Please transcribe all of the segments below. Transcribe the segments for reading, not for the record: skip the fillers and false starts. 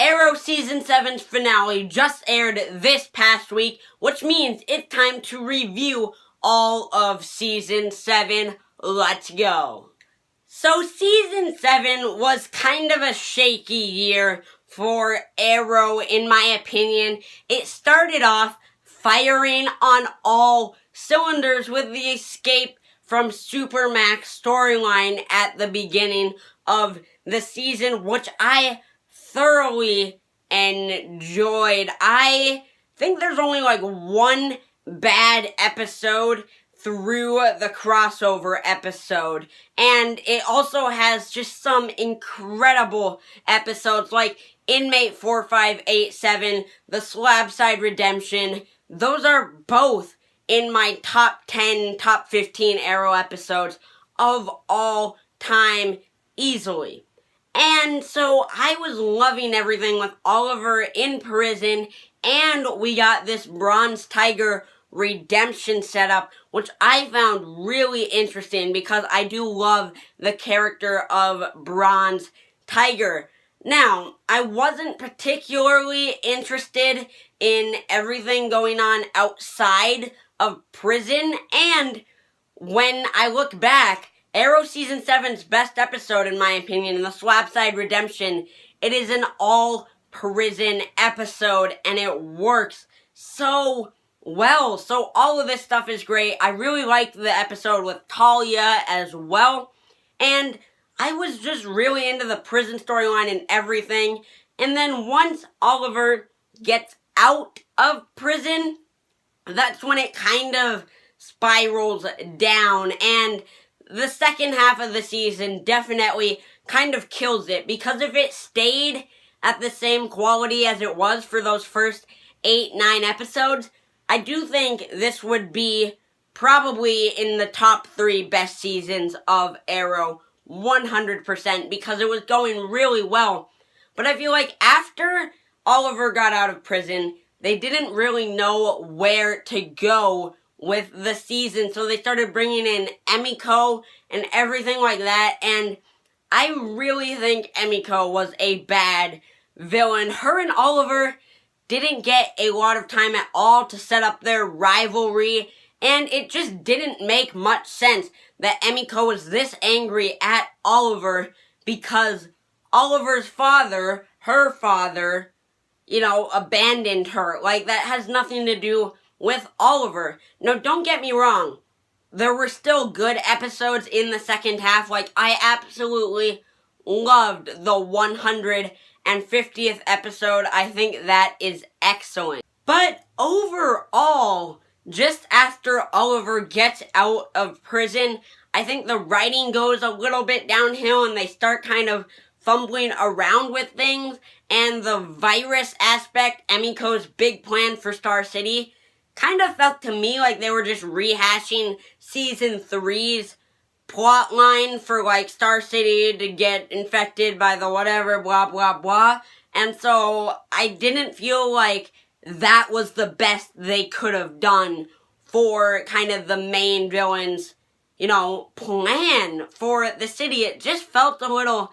Arrow Season 7's finale just aired this past week, which means it's time to review all of Season 7. Let's go. So Season 7 was kind of a shaky year for Arrow, in my opinion. It started off firing on all cylinders with the escape from Supermax storyline at the beginning of the season, which I thoroughly enjoyed. I think there's only like one bad episode through the crossover episode, and it also has just some incredible episodes like Inmate 4587, The Slabside Redemption. Those are both in my top 10, top 15 Arrow episodes of all time easily. And so I was loving everything with Oliver in prison, and we got this Bronze Tiger redemption setup, which I found really interesting because I do love the character of Bronze Tiger. Now, I wasn't particularly interested in everything going on outside of prison, and when I look back, Arrow Season 7's best episode, in my opinion, The Slabside Redemption, it is an all-prison episode, and it works so well. So all of this stuff is great. I really liked the episode with Talia as well, and I was just really into the prison storyline and everything. And then once Oliver gets out of prison, that's when it kind of spirals down, and the second half of the season definitely kind of kills it, because if it stayed at the same quality as it was for those first 8-9 episodes, I do think this would be probably in the top 3 best seasons of Arrow, 100%, because it was going really well. But I feel like after Oliver got out of prison, they didn't really know where to go with the season, so they started bringing in Emiko and everything like that, and I really think Emiko was a bad villain. Her and Oliver didn't get a lot of time at all to set up their rivalry, and it just didn't make much sense that Emiko was this angry at Oliver because Oliver's father, her father, abandoned her. Like, that has nothing to do with Oliver. No, don't get me wrong. There were still good episodes in the second half. Like, I absolutely loved the 150th episode. I think that is excellent. But overall, just after Oliver gets out of prison, I think the writing goes a little bit downhill and they start kind of fumbling around with things. And the virus aspect, Emiko's big plan for Star City, kind of felt to me like they were just rehashing Season 3's plot line for, like, Star City to get infected by the whatever, blah, blah, blah. And so I didn't feel like that was the best they could have done for kind of the main villain's, plan for the city. It just felt a little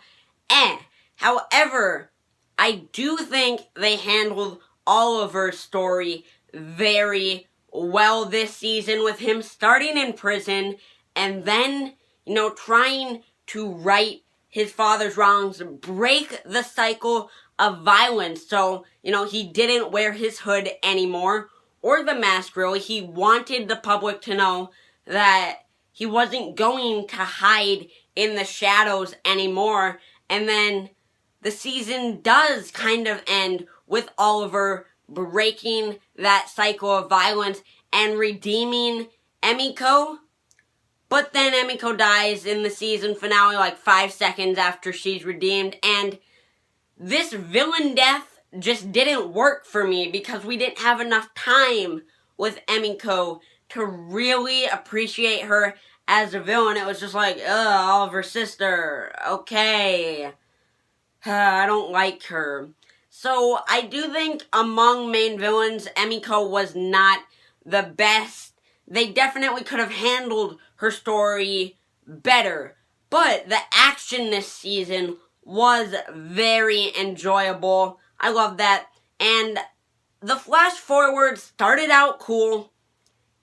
However, I do think they handled Oliver's story very well this season, with him starting in prison and then, trying to right his father's wrongs, break the cycle of violence. So, he didn't wear his hood anymore or the mask really. He wanted the public to know that he wasn't going to hide in the shadows anymore. And then the season does kind of end with Oliver breaking that cycle of violence and redeeming Emiko. But then Emiko dies in the season finale like 5 seconds after she's redeemed. And this villain death just didn't work for me because we didn't have enough time with Emiko to really appreciate her as a villain. It was just like, Oliver's sister, okay. I don't like her. So I do think among main villains, Emiko was not the best. They definitely could have handled her story better. But the action this season was very enjoyable. I love that. And the flash forward started out cool,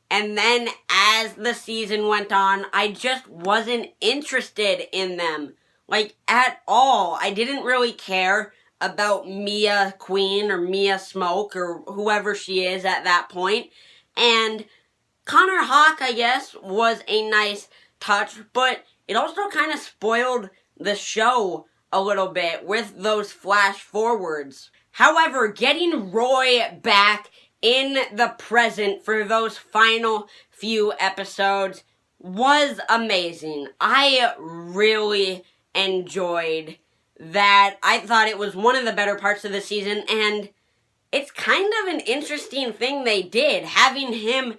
and then as the season went on, I just wasn't interested in them. Like, at all. I didn't really care about Mia Queen or Mia Smoke or whoever she is at that point. And Connor Hawk, I guess, was a nice touch, but it also kind of spoiled the show a little bit with those flash forwards. However, getting Roy back in the present for those final few episodes was amazing. I really enjoyed that. I thought it was one of the better parts of the season, and it's kind of an interesting thing they did, having him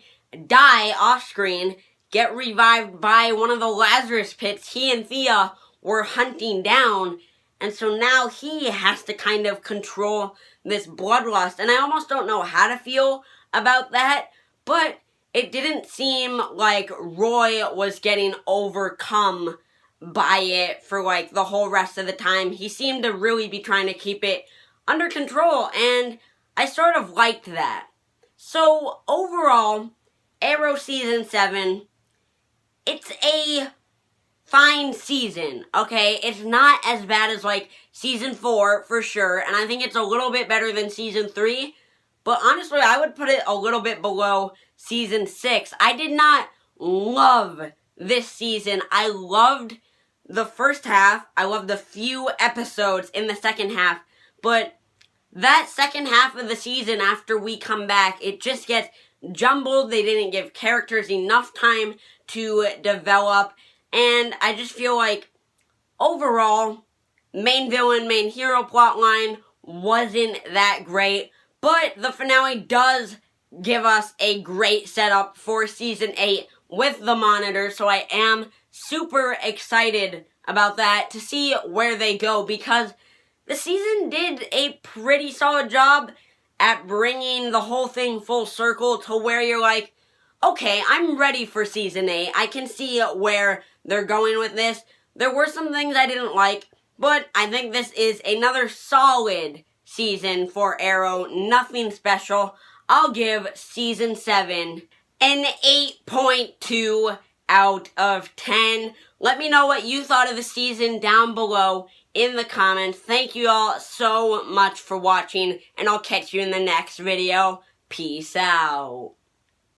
die off screen, get revived by one of the Lazarus pits he and Thea were hunting down, and so now he has to kind of control this bloodlust, and I almost don't know how to feel about that, but it didn't seem like Roy was getting overcome by it for like the whole rest of the time. He seemed to really be trying to keep it under control, and I sort of liked that. So overall, Arrow Season 7, it's a fine season, okay? It's not as bad as, like, Season 4, for sure, and I think it's a little bit better than Season 3, but honestly, I would put it a little bit below Season 6. I did not love this season. I loved the first half. I loved the few episodes in the second half, but that second half of the season after we come back, it just gets jumbled. They didn't give characters enough time to develop, and I just feel like overall, main villain, main hero plotline wasn't that great, but the finale does give us a great setup for Season 8 with the Monitor, so I am super excited about that to see where they go, because the season did a pretty solid job at bringing the whole thing full circle to where you're like, okay, I'm ready for Season 8. I can see where they're going with this. There were some things I didn't like, but I think this is another solid season for Arrow. Nothing special. I'll give Season 7 an 8.2 out of 10. Let me know what you thought of the season down below in the comments. Thank you all so much for watching, and I'll catch you in the next video. Peace out.